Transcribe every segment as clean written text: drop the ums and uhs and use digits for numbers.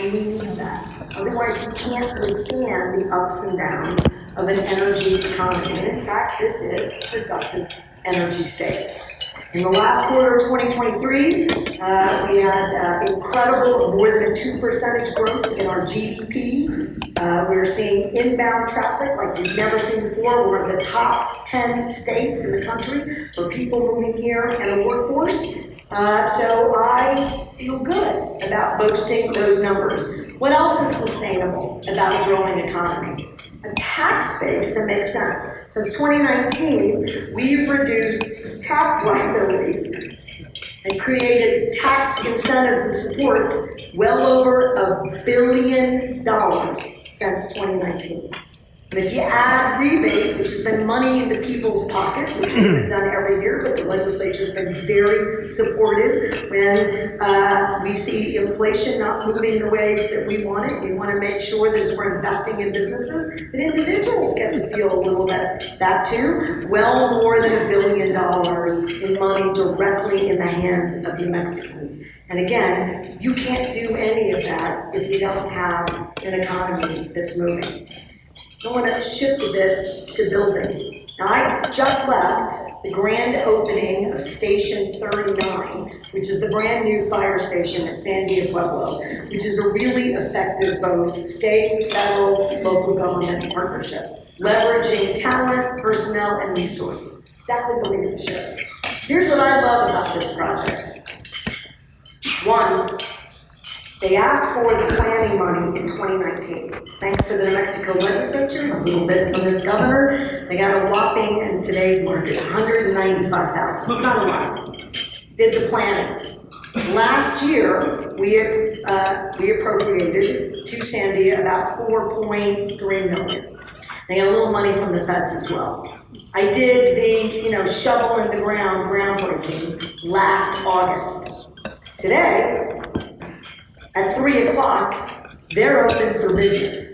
And we need that. Otherwise, we can't withstand the ups and downs of an energy economy. And in fact, this is a productive energy state. In the last quarter of 2023, we had incredible, more than a 2% growth in our GDP. We're seeing inbound traffic like we've never seen before. We're in the top 10 states in the country for people moving here and the workforce. So I feel good about boasting those numbers. What else is sustainable about a growing economy? A tax base that makes sense. Since 2019, we've reduced tax liabilities and created tax incentives and supports well over $1 billion since 2019. And if you add rebates, which has been money into people's pockets, which we've done every year, but the legislature's been very supportive when we see inflation not moving the ways that we want it. We want to make sure that as we're investing in businesses, that individuals get to feel a little bit that too. Well more than $1 billion in money directly in the hands of New Mexicans. And again, you can't do any of that if you don't have an economy that's moving. I want to shift a bit to building. Now, I just left the grand opening of Station 39, which is the brand new fire station at San Diego Pueblo, which is a really effective both state, federal, local government partnership, leveraging talent, personnel, and resources. That's the leadership. Here's what I love about this project. One, they asked for the planning money in 2019. Thanks to the New Mexico legislature, a little bit from this governor, they got a whopping, in today's market, $195,000. Not a lot. Did the planning. Last year, we appropriated to Sandia about $4.3 million. They got a little money from the feds as well. I did the, shovel in the ground groundbreaking last August. Today, at 3 o'clock, they're open for business.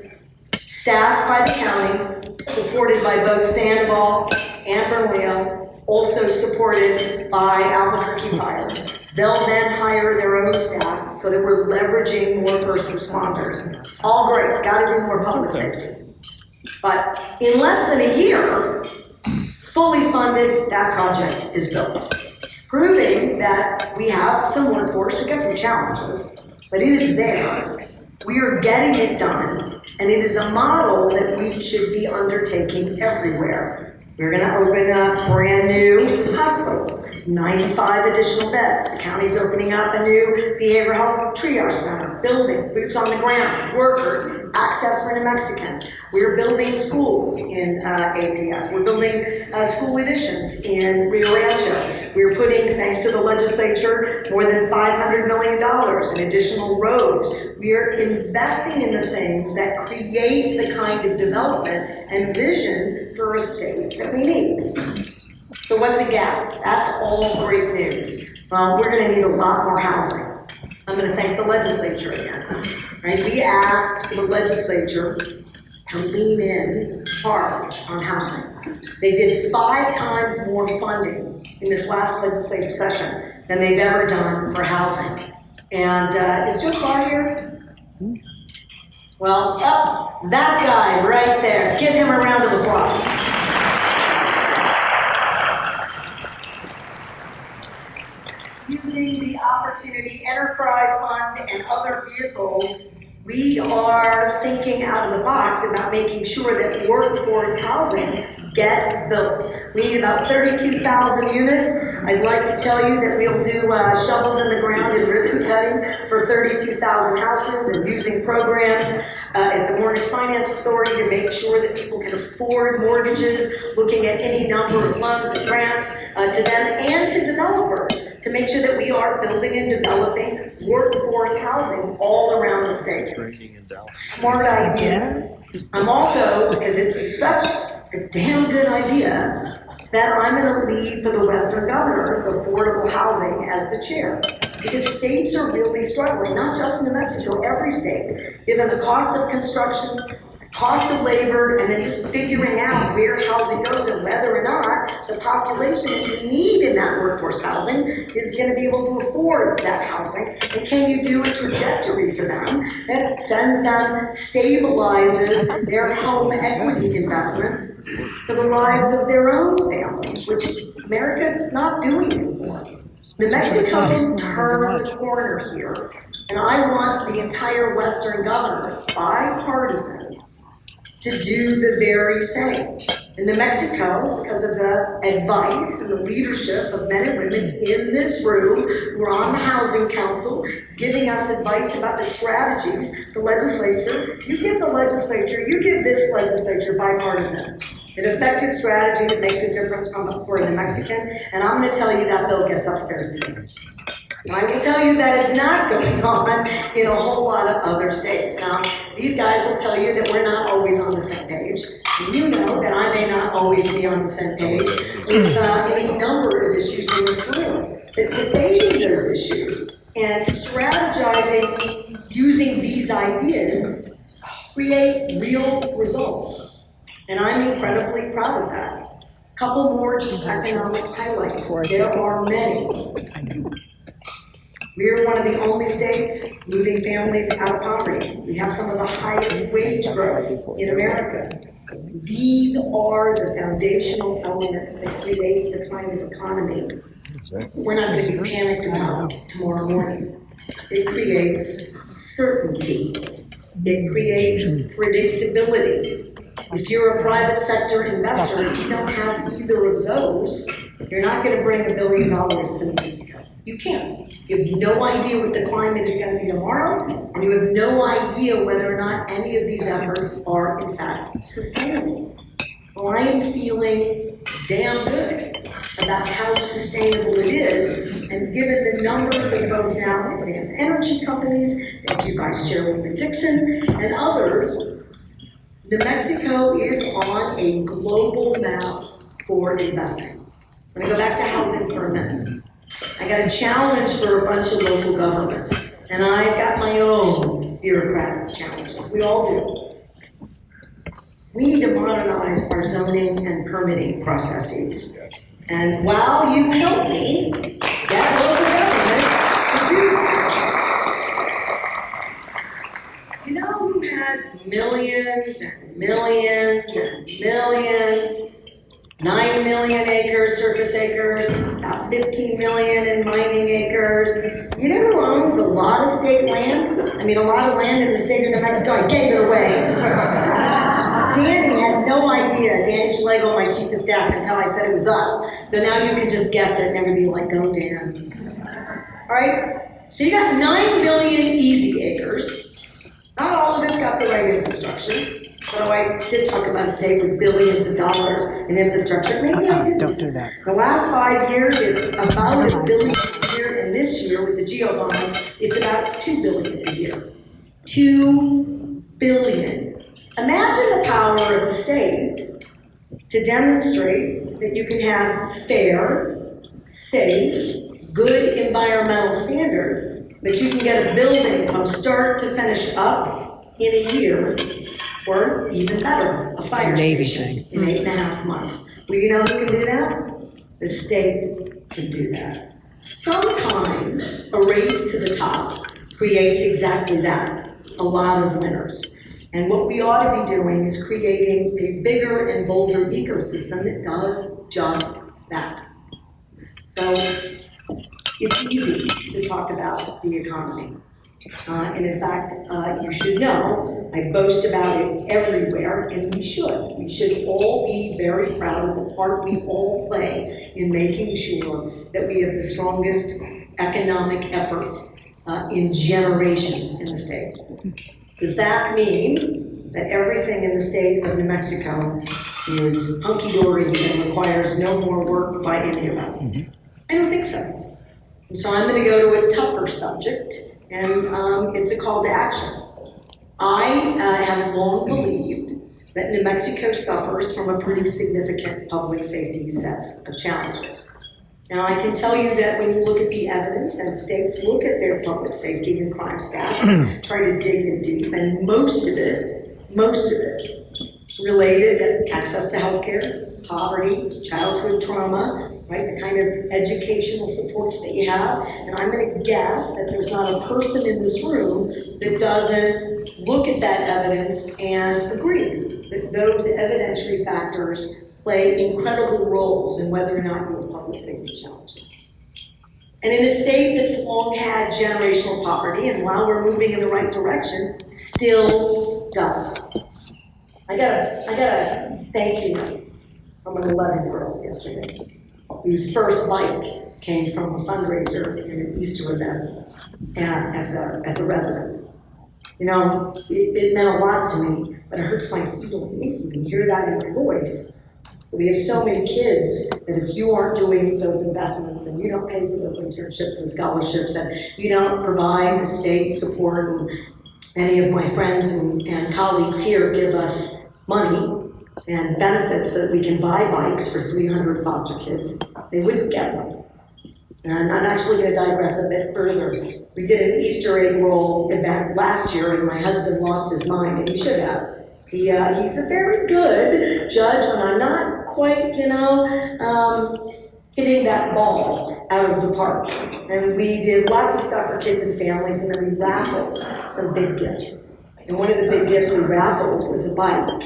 Staffed by the county, supported by both Sandoval and Bernalillo, also supported by Albuquerque Fire. They'll then hire their own staff so that we're leveraging more first responders. All great, gotta do more public safety. But in less than a year, fully funded, that project is built. Proving that we have some workforce, we got some challenges, but it is there. We are getting it done, and it is a model that we should be undertaking everywhere. We're going to open a brand new hospital, 95 additional beds. The county's opening up a new behavioral health triage center, building, boots on the ground, workers, access for New Mexicans. We're building schools in APS. We're building school additions in Rio Rancho. We're putting, thanks to the legislature, more than $500 million in additional roads. We are investing in the things that create the kind of development and vision for a state that we need. So what's a gap? That's all great news. We're going to need a lot more housing. I'm going to thank the legislature again. Right? We asked the legislature to lean in hard on housing. They did 5 times more funding in this last legislative session than they've ever done for housing. And is Joe Clark here? Well, that guy right there. Give him a round of applause. Using the Opportunity Enterprise Fund and other vehicles, we are thinking out of the box about making sure that workforce housing gets built. We need about 32,000 units. I'd like to tell you that we'll do shovels in the ground and ribbon cutting for 32,000 houses and using programs at the Mortgage Finance Authority to make sure that people can afford mortgages, looking at any number of loans and grants to them and to developers to make sure that we are building and developing workforce housing all around the state. Smart idea. I'm also, because it's such a damn good idea, that I'm going to lead for the Western Governors Affordable Housing as the chair. Because states are really struggling, not just New Mexico, every state, given the cost of construction, cost of labor, and then just figuring out where housing goes and whether or not the population that you need in that workforce housing is going to be able to afford that housing. And can you do a trajectory for them It sends them, stabilizes their home equity investments for the lives of their own families, which America is not doing anymore. New Mexico turned the corner here, and I want the entire Western governors, bipartisan, to do the very same. In New Mexico, because of the advice and the leadership of men and women in this room who are on the Housing Council, giving us advice about the strategies, the legislature, you give this legislature bipartisan, an effective strategy that makes a difference for the Mexican, and I'm going to tell you that bill gets upstairs today. And I will tell you that is not going on in a whole lot of other states. Now, these guys will tell you that we're not always on the same page. And you know that I may not always be on the same page with any number of issues in this room. But debating those issues and strategizing using these ideas create real results. And I'm incredibly proud of that. A couple more just economic highlights. There are many. We are one of the only states moving families out of poverty. We have some of the highest wage growth in America. These are the foundational elements that create the kind of economy we're not going to be panicked about tomorrow morning. It creates certainty. It creates predictability. If you're a private sector investor, if you don't have either of those, you're not going to bring $1 billion to New Mexico. You can't. You have no idea what the climate is going to be tomorrow, and you have no idea whether or not any of these efforts are, in fact, sustainable. Well, I am feeling damn good about how sustainable it is, and given the numbers of both now advanced energy companies, thank you, Vice Chairwoman Dixon, and others, New Mexico is on a global map for investing. I'm going to go back to housing for a minute. I got a challenge for a bunch of local governments, and I've got my own bureaucratic challenges. We all do. We need to modernize our zoning and permitting processes. And while you help me get local government to do that, you know who has millions and millions and millions? 9 million acres, surface acres, about 15 million in mining acres. You know who owns a lot of state land? I mean, a lot of land in the state of New Mexico. I gave it away. Danny had no idea. Danny Schlegel, my chief of staff, until I said it was us. So now you can just guess it and everybody like, go Dan. All right, so you got 9 million easy acres. Not all of it's got the right infrastructure. Although I did talk about a state with billions of dollars in infrastructure. Maybe I didn't. Don't do that. The last 5 years, it's about $1 billion a year, and this year with the geo bonds, it's about $2 billion a year. $2 billion. Imagine the power of the state to demonstrate that you can have fair, safe, good environmental standards, but you can get a building from start to finish up in a year. Or even better, a fire station in 8.5 months. Well, you know who can do that? The state can do that. Sometimes a race to the top creates exactly that, a lot of winners. And what we ought to be doing is creating a bigger and bolder ecosystem that does just that. So it's easy to talk about the economy. And in fact, you should know, I boast about it everywhere, and we should. We should all be very proud of the part we all play in making sure that we have the strongest economic effort in generations in the state. Does that mean that everything in the state of New Mexico is hunky-dory and requires no more work by any of us? I don't think so. And so I'm going to go to a tougher subject, and it's a call to action. I have long believed that New Mexico suffers from a pretty significant public safety set of challenges. Now, I can tell you that when you look at the evidence and states look at their public safety and crime stats, try to dig in deep, and most of it is related to access to healthcare, poverty, childhood trauma, right? The kind of educational supports that you have. And I'm going to guess that there's not a person in this room that doesn't look at that evidence and agree that those evidentiary factors play incredible roles in whether or not you have public safety challenges. And in a state that's long had generational poverty, and while we're moving in the right direction, still does. I got a thank you note from an 11-year-old yesterday, whose first bike came from a fundraiser in an Easter event at the residence. You know, it meant a lot to me, but it hurts my feelings. You can hear that in my voice. We have so many kids that if you aren't doing those investments and you don't pay for those internships and scholarships and you don't provide the state support, and many of my friends and colleagues here give us money and benefits so that we can buy bikes for 300 foster kids, they wouldn't get one. And I'm actually going to digress a bit further. We did an Easter egg roll event last year and my husband lost his mind, and he should have. He's a very good judge when I'm not quite, hitting that ball out of the park. And we did lots of stuff for kids and families, and then we raffled some big gifts. And one of the big gifts we raffled was a bike.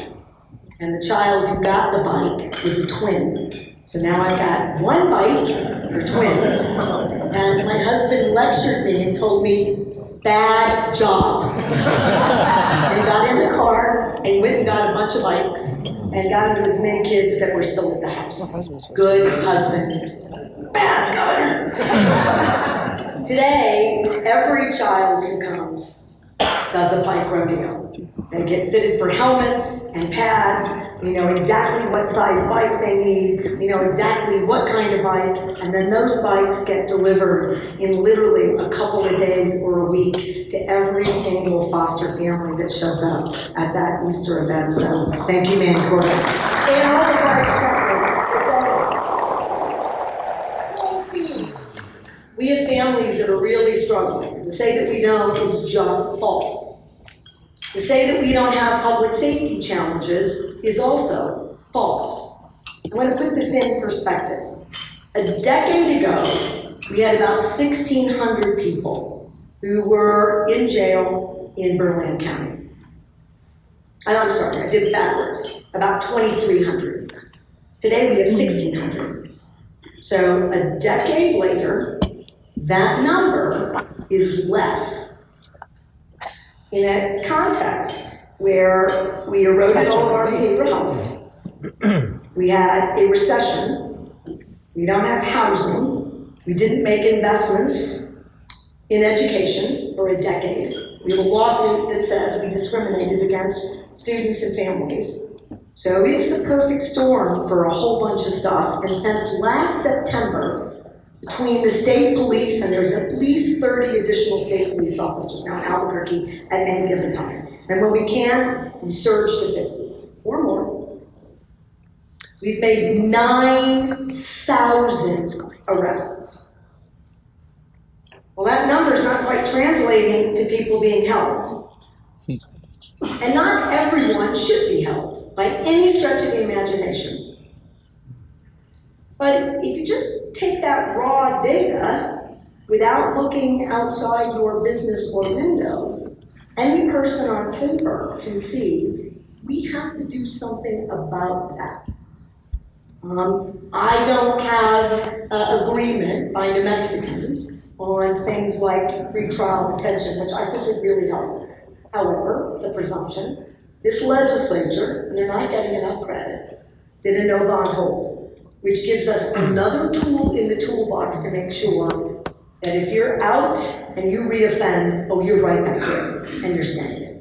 And the child who got the bike was a twin. So now I've got one bike for twins. And my husband lectured me and told me, bad job. And got in the car and went and got a bunch of bikes and got into as many kids that were still at the house. Good husband, bad governor. Today, every child who comes does a bike rodeo. They get fitted for helmets and pads. You know exactly what size bike they need. You know exactly what kind of bike. And then those bikes get delivered in literally a couple of days or a week to every single foster family that shows up at that Easter event. So thank you, man, Corbett. And all the bikes we have families that are really struggling. To say that we don't is just false. To say that we don't have public safety challenges is also false. I want to put this in perspective. A decade ago, we had about 1,600 people who were in jail in Berlin County. I'm sorry, I did it backwards. About 2,300. Today we have 1,600. So a decade later, that number is less. In a context where we eroded all of our behavioral health, we had a recession, we don't have housing, we didn't make investments in education for a decade. We have a lawsuit that says we discriminated against students and families. So it's the perfect storm for a whole bunch of stuff. And since last September, between the state police, and there's at least 30 additional state police officers now in Albuquerque at any given time. And when we can, we surge to 50 or more. We've made 9,000 arrests. Well, that number's not quite translating to people being held. And not everyone should be held by any stretch of the imagination. But if you just take that raw data without looking outside your business or window, any person on paper can see we have to do something about that. I don't have agreement by New Mexicans on things like pretrial detention, which I think would really help. However, it's a presumption. This legislature, and they're not getting enough credit, did a no bond hold, which gives us another tool in the toolbox to make sure that if you're out and you reoffend, oh, you're right back here and you're staying.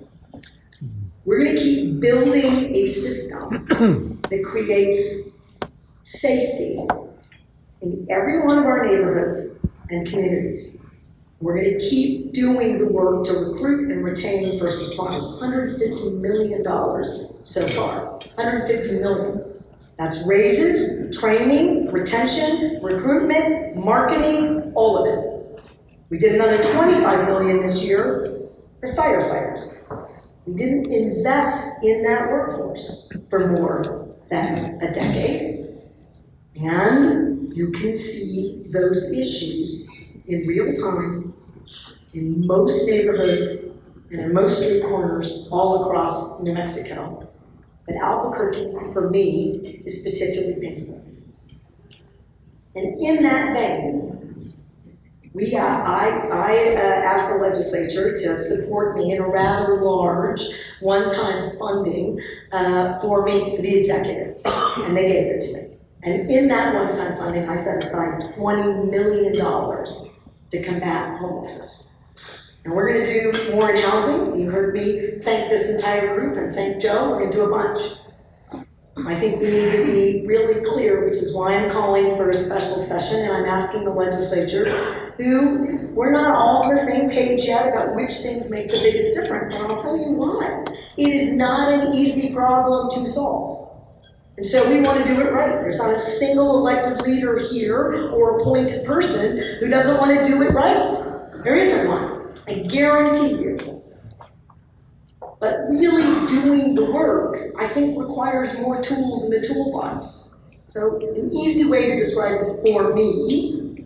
We're going to keep building a system that creates safety in every one of our neighborhoods and communities. We're going to keep doing the work to recruit and retain first responders. $150 million so far. $150 million. That's raises, training, retention, recruitment, marketing, all of it. We did another $25 million this year for firefighters. We didn't invest in that workforce for more than a decade. And you can see those issues in real time in most neighborhoods and in most street corners all across New Mexico. But Albuquerque, for me, is particularly painful. And in that vein, I asked the legislature to support me in a rather large one-time funding for the executive, and they gave it to me. And in that one-time funding, I set aside $20 million to combat homelessness. And we're going to do more in housing. You heard me thank this entire group and thank Joe. We're going to do a bunch. I think we need to be really clear, which is why I'm calling for a special session, and I'm asking the legislature, who we're not all on the same page yet about which things make the biggest difference, and I'll tell you why. It is not an easy problem to solve. And so we want to do it right. There's not a single elected leader here or appointed person who doesn't want to do it right. There isn't one, I guarantee you. But really doing the work, I think, requires more tools in the toolbox. So an easy way to describe it for me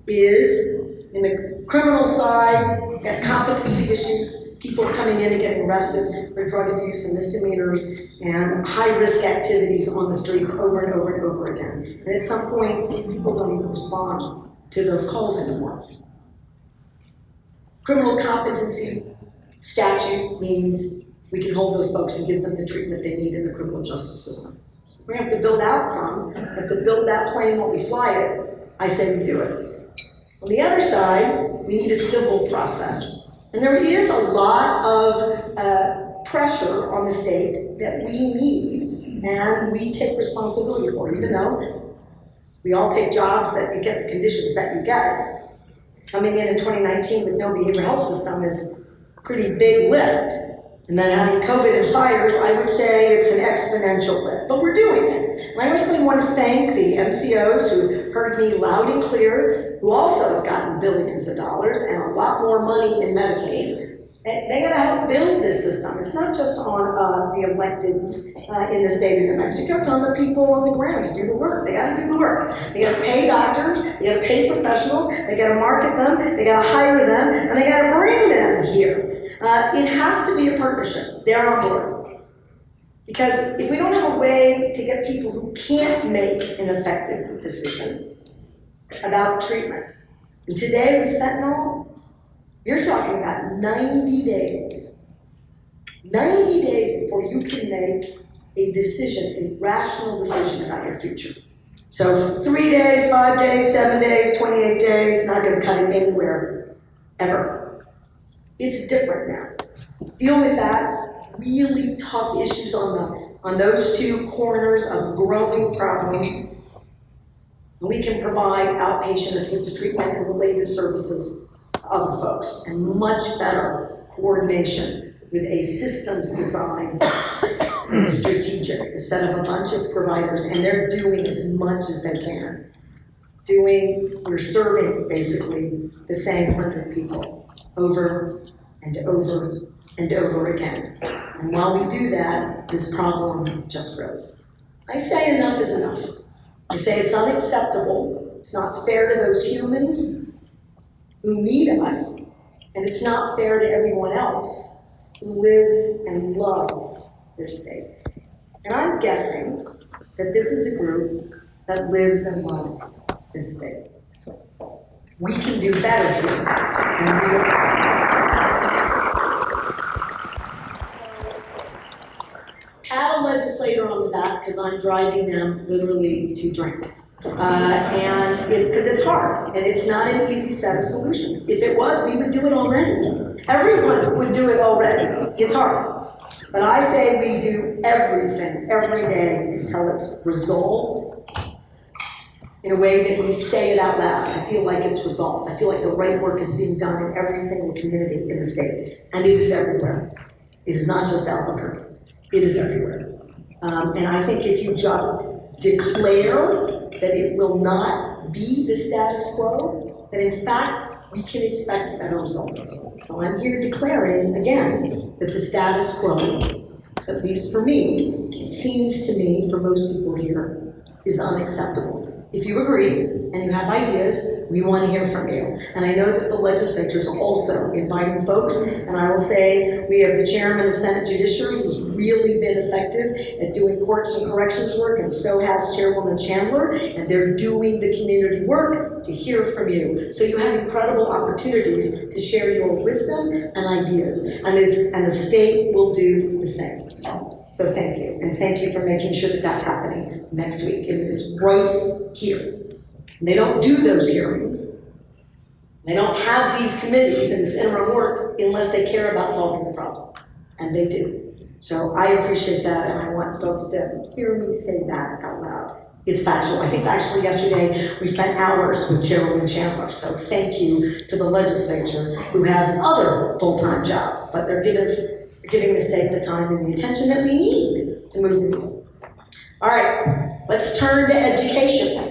is, in the criminal side, you've got competency issues, people coming in and getting arrested for drug abuse and misdemeanors and high-risk activities on the streets over and over and over again. And at some point, people don't even respond to those calls anymore. Criminal competency statute means we can hold those folks and give them the treatment they need in the criminal justice system. We have to build out some, we have to build that plane while we fly it. I say we do it. On the other side, we need a civil process. And there is a lot of pressure on the state that we need and we take responsibility for, even though we all take jobs that you get the conditions that you get. Coming in 2019 with no behavioral health system is a pretty big lift. And then having COVID and fires, I would say it's an exponential lift, but we're doing it. And I really want to thank the MCOs who heard me loud and clear, who also have gotten billions of dollars and a lot more money in Medicaid. And they gotta help build this system. It's not just on the electeds in the state of New Mexico, it's on the people on the ground to do the work. They gotta do the work. They gotta pay doctors, they gotta pay professionals, they gotta market them, they gotta hire them, and they gotta bring them here. It has to be a partnership. They're on board. Because if we don't have a way to get people who can't make an effective decision about treatment, and today with fentanyl, you're talking about 90 days. 90 days before you can make a decision, a rational decision about your future. So 3 days, 5 days, 7 days, 28 days, not gonna cut it anywhere, ever. It's different now. Deal with that, really tough issues on those two corners of growing problem. We can provide outpatient assisted treatment and related services to other folks, and much better coordination with a systems design that's strategic instead of a bunch of providers, and they're doing as much as they can. We're serving basically the same 100 people over and over and over again. And while we do that, this problem just grows. I say enough is enough. I say it's unacceptable, it's not fair to those humans who need us, and it's not fair to everyone else who lives and loves this state. And I'm guessing that this is a group that lives and loves this state. We can do better here. Pat a legislator on the back because I'm driving them literally to drink. And it's because it's hard, and it's not an easy set of solutions. If it was, we would do it already. Everyone would do it already. It's hard. But I say we do everything every day until it's resolved in a way that we say it out loud. I feel like it's resolved. I feel like the right work is being done in every single community in the state, and it is everywhere. It is not just Albuquerque. It is everywhere. And I think if you just declare that it will not be the status quo, that in fact we can expect better results. So I'm here declaring again that the status quo, at least for me, it seems to me for most people here, is unacceptable. if you agree and you have ideas, we want to hear from you. And I know that the legislature is also inviting folks, and I will say we have the chairman of Senate Judiciary who's really been effective at doing courts and corrections work, and so has Chairwoman Chandler, and they're doing the community work to hear from you. So you have incredible opportunities to share your wisdom and ideas, and the state will do the same. So thank you, and thank you for making sure that that's happening next week, and it is right here. And they don't do those hearings. They don't have these committees and this interim work unless they care about solving the problem, and they do. So I appreciate that, and I want folks to hear me say that out loud. It's factual. I think actually yesterday we spent hours with Chairwoman Chandler, so thank you to the legislature who has other full-time jobs, but they're giving the state the time and the attention that we need to move the needle. All right, let's turn to education.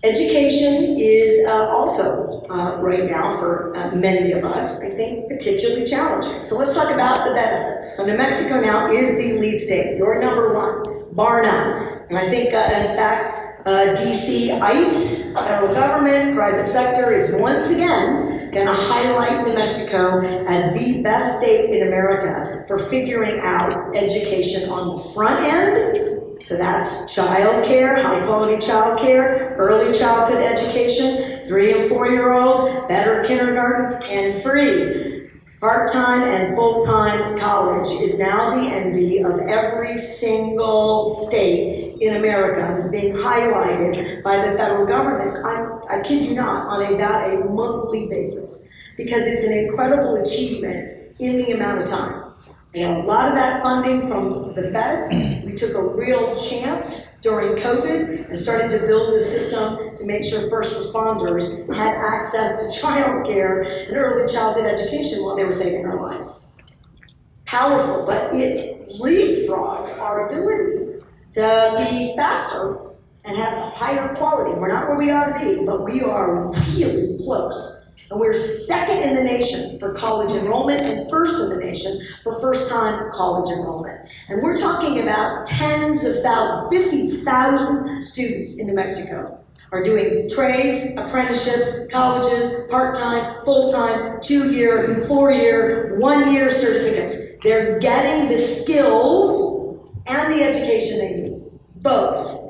Education is also right now for many of us, I think, particularly challenging. So let's talk about the benefits. So New Mexico now is the lead state. You're number one, bar none. And I think, in fact, DC-ites, federal government, private sector is once again going to highlight New Mexico as the best state in America for figuring out education on the front end. So that's child care, high quality child care, early childhood education, 3 and 4-year-olds, better kindergarten, and free. Part-time and full-time college is now the envy of every single state in America and is being highlighted by the federal government. I kid you not, on about a monthly basis, because it's an incredible achievement in the amount of time. And a lot of that funding from the feds, we took a real chance during COVID and started to build a system to make sure first responders had access to child care and early childhood education while they were saving our lives. Powerful, but it leapfrogged our ability to be faster and have higher quality. We're not where we ought to be, but we are really close. And we're second in the nation for college enrollment and first in the nation for first-time college enrollment. And we're talking about tens of thousands, 50,000 students in New Mexico are doing trades, apprenticeships, colleges, part-time, full-time, 2-year, 4-year, 1-year certificates. They're getting the skills and the education they need, both,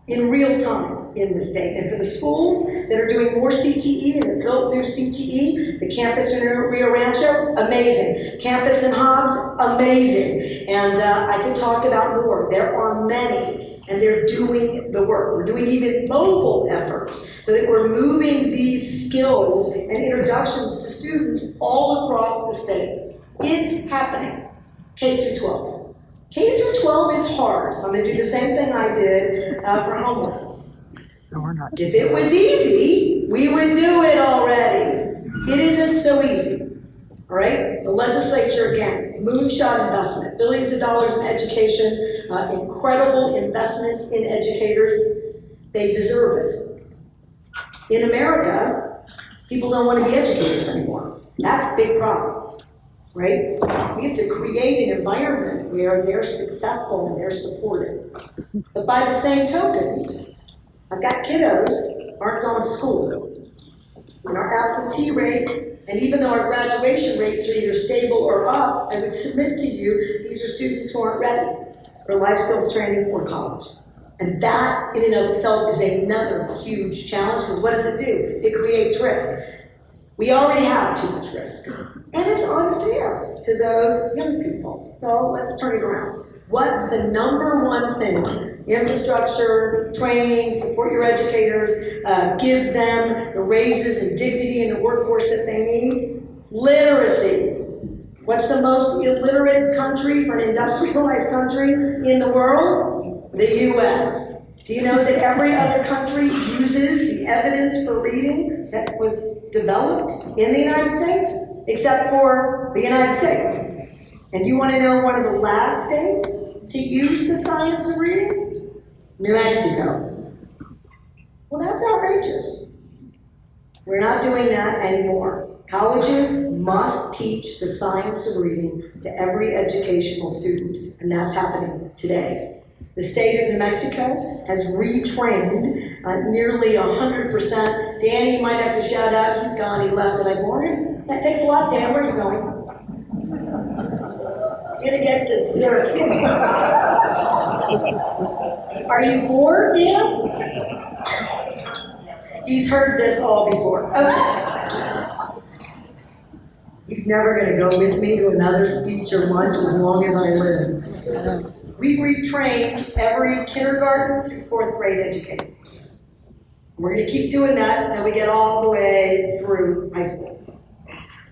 in real time in the state. And for the schools that are doing more CTE and have built new CTE, the campus in Rio Rancho, amazing. Campus in Hobbs, amazing. And I could talk about more. There are many, and they're doing the work. We're doing even mobile efforts so that we're moving these skills and introductions to students all across the state. It's happening, K through 12. K through 12 is hard, so I'm going to do the same thing I did for homelessness. No, we're not. If it was easy, we would do it already. It isn't so easy, all right? The legislature, again, moonshot investment, billions of dollars in education, incredible investments in educators. They deserve it. In America, people don't want to be educators anymore. That's a big problem. Right? We have to create an environment where they're successful and they're supported. But by the same token, I've got kiddos who aren't going to school. And our absentee rate, and even though our graduation rates are either stable or up, I would submit to you, these are students who aren't ready for life skills training or college. And that in and of itself is another huge challenge, because what does it do? It creates risk. We already have too much risk. And it's unfair to those young people. So let's turn it around. What's the number one thing? Infrastructure, training, support your educators, give them the raises and dignity in the workforce that they need. Literacy. What's the most illiterate country for an industrialized country in the world? The US. Do you know that every other country uses the evidence for reading that was developed in the United States, except for the United States? And you want to know one of the last states to use the science of reading? New Mexico. Well, that's outrageous. We're not doing that anymore. Colleges must teach the science of reading to every educational student, and that's happening today. The state of New Mexico has retrained nearly 100%. Danny, you might have to shout out. He's gone. He left. Did I bore him? That takes a lot, Dan. Where are you going? You're going to get dessert. Are you bored, Dan? He's heard this all before. Okay. He's never going to go with me to another speech or lunch as long as I live. We've retrained every kindergarten through 4th grade educator. We're going to keep doing that until we get all the way through high school.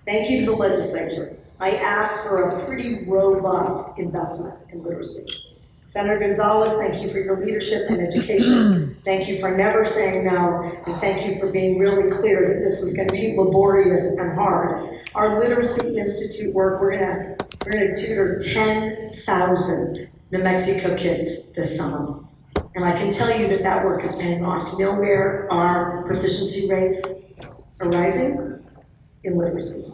Thank you to the legislature. I asked for a pretty robust investment in literacy. Senator Gonzalez, thank you for your leadership and education. Thank you for never saying no, and thank you for being really clear that this was going to be laborious and hard. Our Literacy Institute work, we're going to tutor 10,000 New Mexico kids this summer. And I can tell you that that work is paying off. You know where our proficiency rates are rising? In literacy.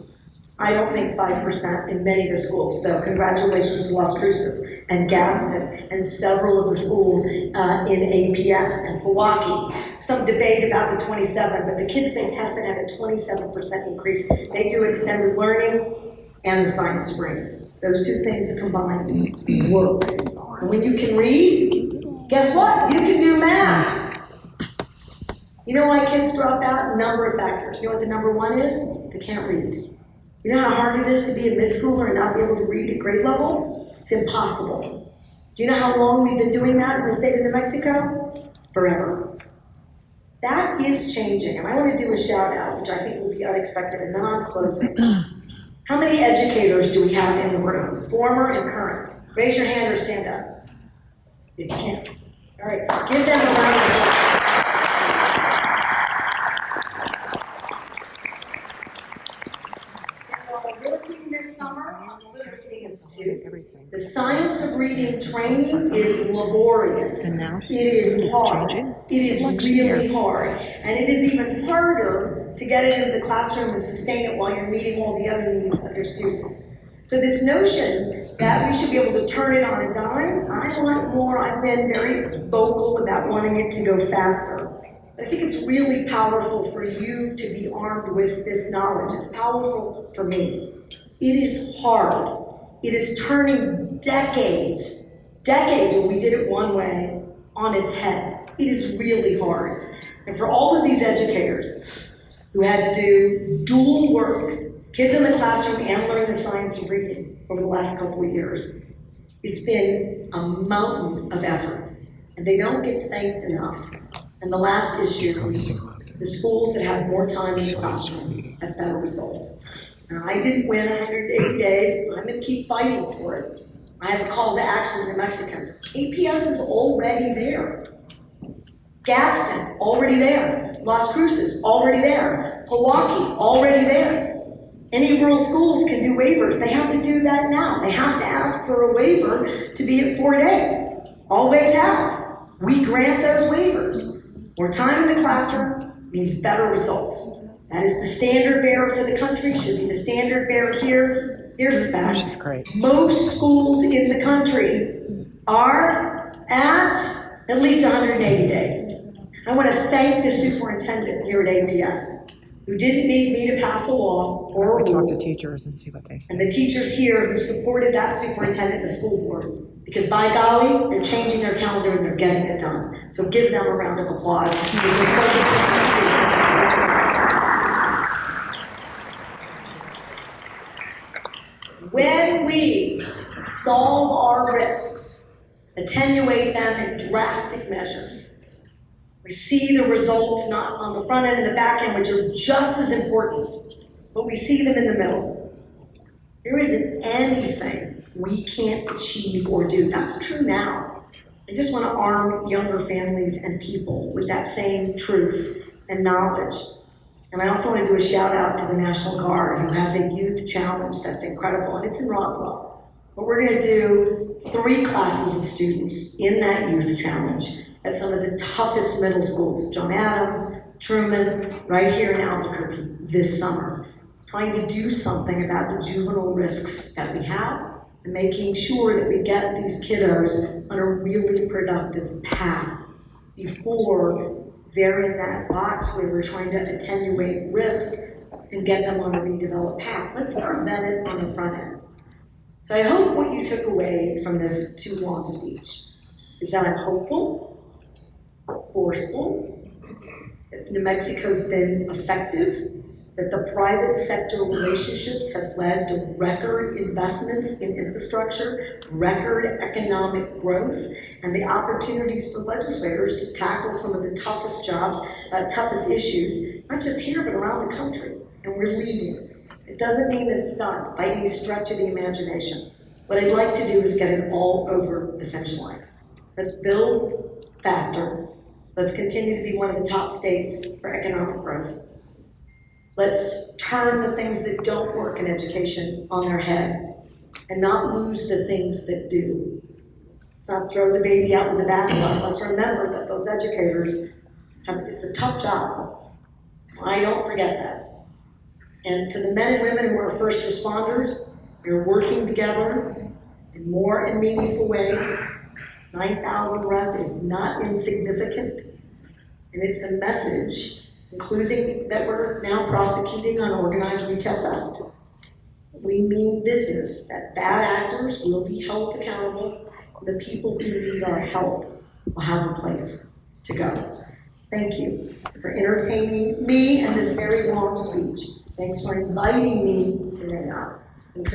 I don't think 5% in many of the schools. So congratulations to Las Cruces and Gadsden and several of the schools in APS and Milwaukee. Some debate about the 27, but the kids they tested had a 27% increase. They do extended learning and the science brain. Those two things combined work. And when you can read, guess what? You can do math. You know why kids drop out? A number of factors. You know what the number one is? They can't read. You know how hard it is to be a mid-schooler and not be able to read at grade level? It's impossible. Do you know how long we've been doing that in the state of New Mexico? Forever. That is changing, and I want to do a shout out, which I think will be unexpected, and then I'm closing. How many educators do we have in the room? Former and current. Raise your hand or stand up. If you can. All right, give them a round of applause. Working this summer on the Literacy Institute. The science of reading training is laborious. And now it is hard. changing. It is really hard. And it is even harder to get it into the classroom and sustain it while you're meeting all the other needs of your students. So this notion that we should be able to turn it on a dime, I want more. I've been very vocal about wanting it to go faster. I think it's really powerful for you to be armed with this knowledge. It's powerful for me. It is hard. It is turning decades where we did it one way, on its head. It is really hard. And for all of these educators who had to do dual work, kids in the classroom and learn the science of reading over the last couple of years, it's been a mountain of effort. And they don't get thanked enough. And the last issue, the schools that have more time in the classroom have better results. Now, I didn't win 180 days. I'm going to keep fighting for it. I have a call to action to New Mexicans. APS is already there. Gadsden, already there. Las Cruces, already there. Milwaukee, already there. Any rural schools can do waivers. They have to do that now. They have to ask for a waiver to be at 4-day. Always have. We grant those waivers. More time in the classroom means better results. That is the standard bearer for the country, should be the standard bearer here. Here's the fact. Which is great. Most schools in the country are at least 180 days. I want to thank the superintendent here at APS, who didn't need me to pass a law or a Talk to rule, teachers and see what they say. and the teachers here who supported that superintendent and the school board. Because by golly, they're changing their calendar and they're getting it done. So give them a round of applause. Because they're focusing on students. When we solve our risks, attenuate them in drastic measures, we see the results not on the front end and the back end, which are just as important, but we see them in the middle. There isn't anything we can't achieve or do. That's true now. I just want to arm younger families and people with that same truth and knowledge. And I also want to do a shout out to the National Guard, who has a youth challenge that's incredible, and it's in Roswell. But we're going to do 3 classes of students in that youth challenge at some of the toughest middle schools, John Adams, Truman, right here in Albuquerque this summer, trying to do something about the juvenile risks that we have and making sure that we get these kiddos on a really productive path before they're in that box where we're trying to attenuate risk and get them on a redeveloped path. Let's prevent it on the front end. So I hope what you took away from this too long speech is that I'm hopeful, forceful, that New Mexico's been effective, that the private sector relationships have led to record investments in infrastructure, record economic growth, and the opportunities for legislators to tackle some of the toughest jobs, toughest issues, not just here, but around the country. And we're leading. It doesn't mean that it's done by any stretch of the imagination. What I'd like to do is get it all over the finish line. Let's build faster. Let's continue to be one of the top states for economic growth. Let's turn the things that don't work in education on their head and not lose the things that do. Let's not throw the baby out with the bathwater. Let's remember that those educators it's a tough job. I don't forget that. And to the men and women who are first responders, you're working together in more and meaningful ways. 9,000 arrests is not insignificant. And it's a message, including that we're now prosecuting on organized retail theft. We mean business, that bad actors will be held accountable, and the people who need our help will have a place to go. Thank you for entertaining me and this very long speech. Thanks for inviting me to Naiop.